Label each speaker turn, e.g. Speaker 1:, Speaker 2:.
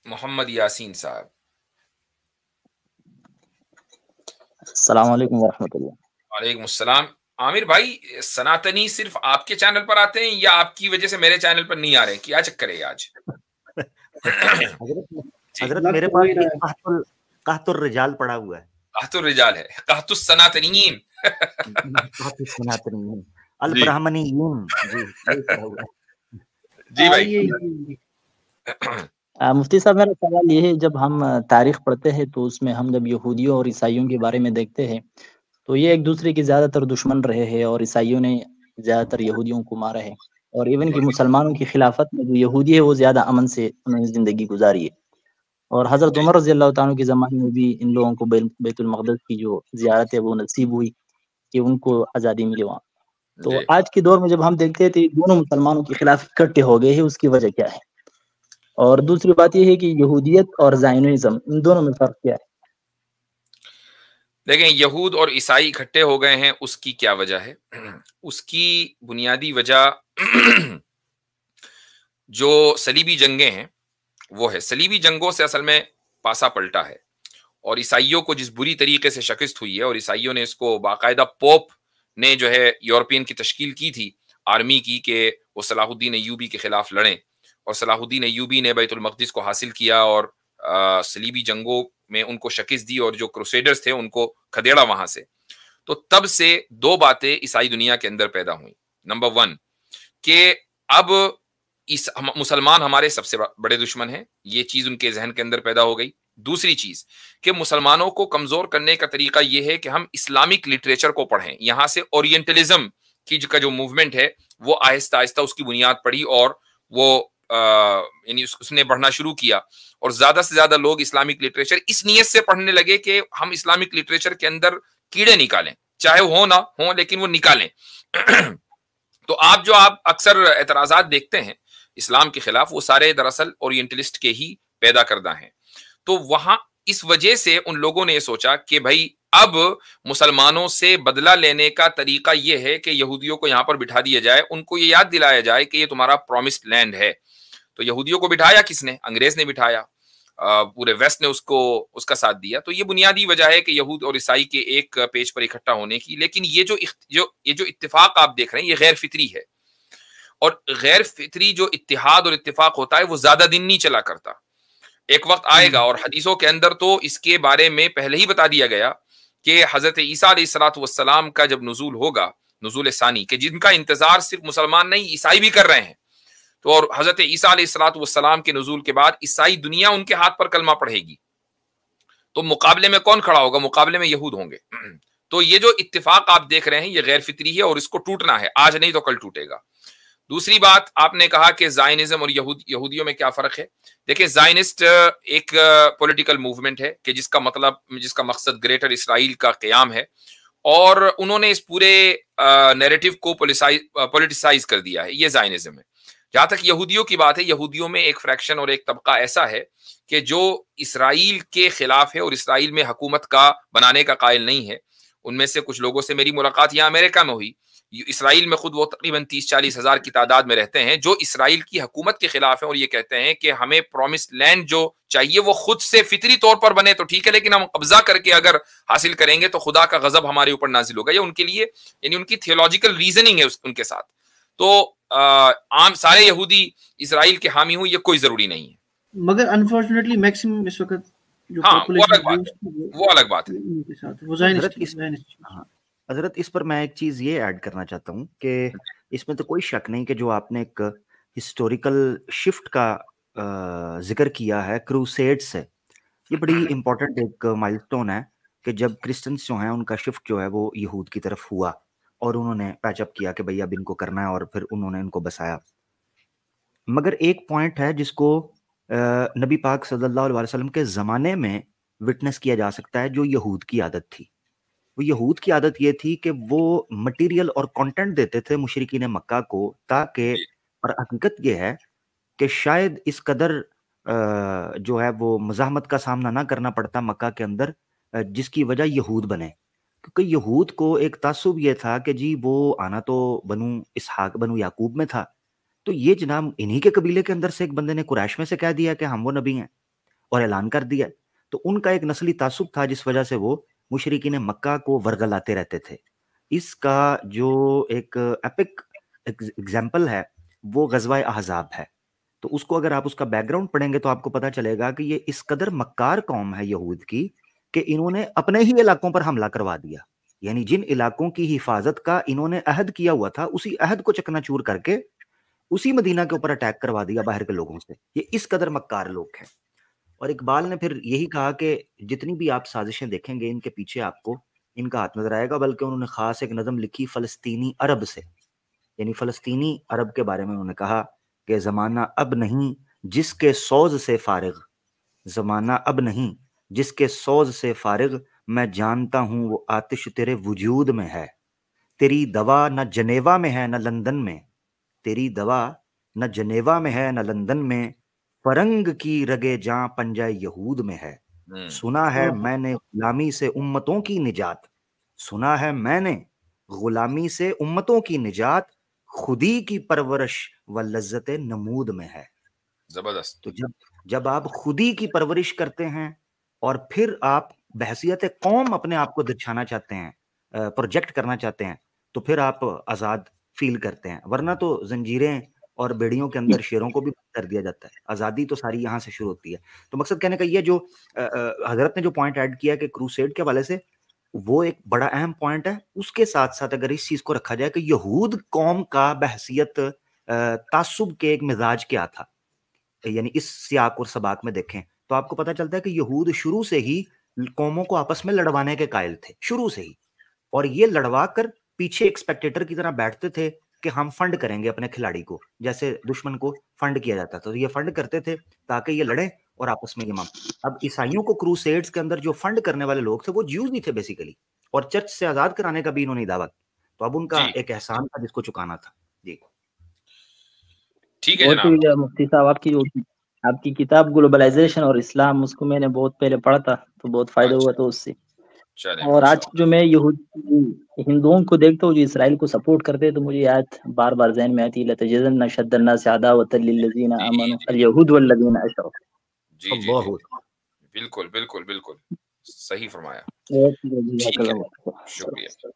Speaker 1: محمد یاسین صاحب.
Speaker 2: السلام علیکم ورحمۃ اللہ.
Speaker 1: وعلیکم السلام. عامر بھائی، سناتنی صرف آپ کے چینل پر آتے ہیں یا آپ کی وجہ سے میرے چینل پر نہیں آ رہے ہیں؟ کیا چکر ہے آج؟
Speaker 3: حضرت میرے پاس قحط الرجال پڑا ہوا ہے.
Speaker 1: قحط الرجال ہے، قحط السناتنیین.
Speaker 3: قحط السناتنیین البراہمنیین.
Speaker 1: جی بھائی.
Speaker 2: مفتی صاحب، میرا سوال یہ ہے، جب ہم تاریخ پڑھتے ہیں تو اس میں ہم جب یہودیوں اور عیسائیوں کے بارے میں دیکھتے ہیں تو یہ ایک دوسرے کے زیادہ تر دشمن رہے ہیں، اور عیسائیوں نے زیادہ تر یہودیوں کو مارا ہے، اور ایون کہ مسلمانوں کی خلافت میں جو یہودی ہے وہ زیادہ امن سے انہوں نے زندگی گزاری ہے. اور حضرت عمر رضی اللہ تعالیٰ کے زمانے میں بھی ان لوگوں کو بیت المقدس کی جو زیارت ہے وہ نصیب ہوئی کہ ان کو آزادی ملی وہاں. تو آج کے دور میں جب ہم دیکھتے ہیں تو دونوں مسلمانوں کے خلاف اکٹھے ہو گئے ہیں، اس کی وجہ کیا ہے؟ اور دوسری بات یہ ہے کہ یہودیت اور زائنزم، ان دونوں میں فرق کیا ہے؟
Speaker 1: دیکھیں، یہود اور عیسائی اکٹھے ہو گئے ہیں، اس کی کیا وجہ ہے؟ اس کی بنیادی وجہ جو صلیبی جنگیں ہیں وہ ہے. صلیبی جنگوں سے اصل میں پاسا پلٹا ہے، اور عیسائیوں کو جس بری طریقے سے شکست ہوئی ہے، اور عیسائیوں نے اس کو باقاعدہ پوپ نے جو ہے یورپین کی تشکیل کی تھی آرمی کی کہ وہ صلاح الدین ایوبی کے خلاف لڑیں، اور صلاح الدین ایوبی نے بیت المقدس کو حاصل کیا اور صلیبی جنگوں میں ان کو شکست دی، اور جو کروسیڈرز تھے ان کو کھدیڑا وہاں سے. تو تب سے دو باتیں عیسائی دنیا کے اندر پیدا ہوئیں. نمبر 1 کہ اب مسلمان ہمارے سب سے بڑے دشمن ہیں، یہ چیز ان کے ذہن کے اندر پیدا ہو گئی. دوسری چیز کہ مسلمانوں کو کمزور کرنے کا طریقہ یہ ہے کہ ہم اسلامک لٹریچر کو پڑھیں. یہاں سے اورینٹلزم کی کا جو موومنٹ ہے وہ آہستہ آہستہ اس کی بنیاد پڑی، اور وہ یعنی اس نے بڑھنا شروع کیا، اور زیادہ سے زیادہ لوگ اسلامک لٹریچر اس نیت سے پڑھنے لگے کہ ہم اسلامک لٹریچر کے اندر کیڑے نکالیں، چاہے ہو نہ ہو لیکن وہ نکالیں. تو آپ اکثر اعتراضات دیکھتے ہیں اسلام کے خلاف، وہ سارے دراصل اورینٹلسٹ کے ہی پیدا کردہ ہیں. تو وہاں اس وجہ سے ان لوگوں نے یہ سوچا کہ بھائی اب مسلمانوں سے بدلہ لینے کا طریقہ یہ ہے کہ یہودیوں کو یہاں پر بٹھا دیا جائے، ان کو یہ یاد دلایا جائے کہ یہ تمہارا پرومسڈ لینڈ ہے. تو یہودیوں کو بٹھایا کس نے؟ انگریز نے بٹھایا، پورے ویسٹ نے اس کا ساتھ دیا. تو یہ بنیادی وجہ ہے کہ یہود اور عیسائی کے ایک پیج پر اکٹھا ہونے کی. لیکن یہ جو اتفاق آپ دیکھ رہے ہیں یہ غیر فطری ہے، اور غیر فطری جو اتحاد اور اتفاق ہوتا ہے وہ زیادہ دن نہیں چلا کرتا. ایک وقت آئے گا، اور حدیثوں کے اندر تو اس کے بارے میں پہلے ہی بتا دیا گیا کہ حضرت عیسیٰ علیہ الصلوۃ والسلام کا جب نزول ہوگا، نزول ثانی، کہ جن کا انتظار صرف مسلمان نہیں عیسائی بھی کر رہے ہیں. تو اور حضرت عیسیٰ علیہ الصلوۃ والسلام کے نزول کے بعد عیسائی دنیا ان کے ہاتھ پر کلمہ پڑھے گی. تو مقابلے میں کون کھڑا ہوگا؟ مقابلے میں یہود ہوں گے. تو یہ جو اتفاق آپ دیکھ رہے ہیں یہ غیر فطری ہے، اور اس کو ٹوٹنا ہے، آج نہیں تو کل ٹوٹے گا. دوسری بات، آپ نے کہا کہ زائنزم اور یہودیوں میں کیا فرق ہے. دیکھیں، زائنسٹ ایک پولیٹیکل موومنٹ ہے کہ جس کا مقصد گریٹر اسرائیل کا قیام ہے، اور انہوں نے اس پورے نیریٹو کو پولیٹیسائز کر دیا ہے. یہ زائنزم ہے. جہاں تک یہودیوں کی بات ہے، یہودیوں میں ایک فریکشن اور ایک طبقہ ایسا ہے کہ جو اسرائیل کے خلاف ہے اور اسرائیل میں حکومت کا بنانے کا قائل نہیں ہے. ان میں سے کچھ لوگوں سے میری ملاقات یہاں امریکہ میں ہوئی. اسرائیل میں خود وہ تقریباً 30-40 ہزار کی تعداد میں رہتے ہیں جو اسرائیل کی حکومت کے خلاف ہیں، اور یہ کہتے ہیں کہ ہمیں پرومسڈ لینڈ جو چاہیے وہ خود سے فطری طور پر بنے تو ٹھیک ہے، لیکن ہم قبضہ کر کے اگر حاصل کریں گے تو خدا کا غضب ہمارے اوپر نازل ہوگا. یہ ان کے لیے یعنی ان کی تھیولوجیکل ریزننگ ہے ان کے ساتھ. تو عام سارے یہودی اسرائیل کے حامی ہوں یہ کوئی ضروری نہیں ہے،
Speaker 4: مگر انفارچونیٹلی میکسیمم اس وقت
Speaker 1: ہاں وہ الگ بات ہے.
Speaker 3: حضرت اس پر میں ایک چیز یہ ایڈ کرنا چاہتا ہوں کہ اس میں تو کوئی شک نہیں کہ جو آپ نے ایک ہسٹوریکل شفٹ کا ذکر کیا ہے کروسیڈ سے، یہ بڑی امپورٹنٹ ایک مائل سٹون ہے کہ جب کرسچنس جو ہیں ان کا شفٹ جو ہے وہ یہود کی طرف ہوا، اور انہوں نے پیچ اپ کیا کہ بھئی اب ان کو کرنا ہے، اور پھر انہوں نے ان کو بسایا. مگر ایک پوائنٹ ہے جس کو نبی پاک صلی اللہ علیہ وسلم کے زمانے میں وٹنس کیا جا سکتا ہے، جو یہود کی عادت تھی. وہ یہود کی عادت یہ تھی کہ وہ مٹیریل اور کنٹینٹ دیتے تھے مشرکین مکہ کو، تاکہ، اور حقیقت یہ ہے کہ شاید اس قدر جو ہے وہ مزاحمت کا سامنا نہ کرنا پڑتا مکہ کے اندر، جس کی وجہ یہود بنے. کیونکہ یہود کو ایک تعصب یہ تھا کہ جی وہ آنا تو بنو اسحاق بنو یعقوب میں تھا، تو یہ جناب انہی کے قبیلے کے اندر سے ایک بندے نے قریش میں سے کہہ دیا کہ ہم وہ نبی ہیں. اور اعلان کر دیا. تو ان کا ایک نسلی تعصب تھا جس وجہ سے وہ مشرکین مکہ کو ورگلاتے رہتے تھے. اس کا جو ایک ایپک ایگزامپل ہے وہ غزوہ احزاب ہے. تو اس کو اگر آپ اس کا بیک گراؤنڈ پڑھیں گے تو آپ کو پتا چلے گا کہ یہ اس قدر مکار قوم ہے یہود کی کہ انہوں نے اپنے ہی علاقوں پر حملہ کروا دیا. یعنی جن علاقوں کی حفاظت کا انہوں نے عہد کیا ہوا تھا اسی عہد کو چکنا چور کر کے اسی مدینہ کے اوپر اٹیک کروا دیا باہر کے لوگوں سے. یہ اس قدر مکار لوگ ہیں. اور اقبال نے پھر یہی کہا کہ جتنی بھی آپ سازشیں دیکھیں گے ان کے پیچھے آپ کو ان کا ہاتھ نظر آئے گا. بلکہ انہوں نے خاص ایک نظم لکھی فلسطینی عرب سے, یعنی فلسطینی عرب کے بارے میں انہوں نے کہا کہ زمانہ اب نہیں جس کے سوز سے فارغ, زمانہ اب نہیں جس کے سوز سے فارغ, میں جانتا ہوں وہ آتش تیرے وجود میں ہے. تیری دوا نہ جنیوا میں ہے نہ لندن میں, تیری دوا نہ جنیوا میں ہے نہ لندن میں, فرنگ کی رگے جاں پنجہ یہود میں ہے. سنا ہے میں نے غلامی سے امتوں کی نجات, سنا ہے میں نے غلامی سے امتوں کی نجات, خودی کی پرورش و لذت نمود میں ہے.
Speaker 1: زبردست.
Speaker 3: تو جب آپ خودی کی پرورش کرتے ہیں اور پھر آپ بحثیت قوم اپنے آپ کو درشانا چاہتے ہیں, پروجیکٹ کرنا چاہتے ہیں, تو پھر آپ آزاد فیل کرتے ہیں. ورنہ تو زنجیریں اور بیڑیوں کے اندر شیروں کو بھی کر دیا جاتا ہے. آزادی تو ساری یہاں سے شروع ہوتی ہے. تو مقصد کہنے کا یہ جو حضرت نے جو پوائنٹ ایڈ کیا کہ کروسیڈ کے حوالے سے, وہ ایک بڑا اہم پوائنٹ ہے. اس کے ساتھ ساتھ اگر اس چیز کو رکھا جائے کہ یہود قوم کا بحثیت تعصب کے ایک مزاج کیا تھا, یعنی اس سیاق اور سباق میں دیکھیں تو آپ کو پتہ چلتا ہے کہ یہود شروع سے ہی قوموں کو آپس میں لڑوانے کے قائل تھے, شروع سے ہی. اور یہ لڑوا کر پیچھے ایک اسپیکٹیٹر کی طرح بیٹھتے تھے کہ ہم فنڈ کریں گے اپنے کھلاڑی کو, جیسے دشمن کو فنڈ کیا جاتا تھا. تو یہ فنڈ کرتے تھے تاکہ یہ لڑیں اور آپس میں یہ اب عیسائیوں کو کروسیڈز کے اندر جو فنڈ کرنے والے لوگ تھے وہ جیوز ہی تھے بیسیکلی, اور چرچ سے آزاد کرانے کا بھی انہوں نے دعویٰ. تو اب ان کا ایک احسان تھا جس کو چکانا تھا. جی
Speaker 1: ٹھیک ہے
Speaker 2: بہت
Speaker 1: جناب.
Speaker 2: شکریہ مفتی صاحب. آپ کی کتاب گلوبلائزیشن اور اسلام, اس کو میں نے بہت پہلے پڑھا تھا تو بہت فائدہ ہوا تھا اس سے. اور آج جو میں ہندوؤں کو دیکھتا ہوں جو اسرائیل کو سپورٹ کرتے ہیں تو مجھے یاد بار بار ذہن میں آتی ہے لتجدن اشد الناس عداوۃ للذین آمنوا الیہود والذین اشرکوا.
Speaker 1: جی جی جی بالکل بالکل بالکل صحیح فرمایا.
Speaker 2: ٹھیک ہے,
Speaker 1: شکریہ.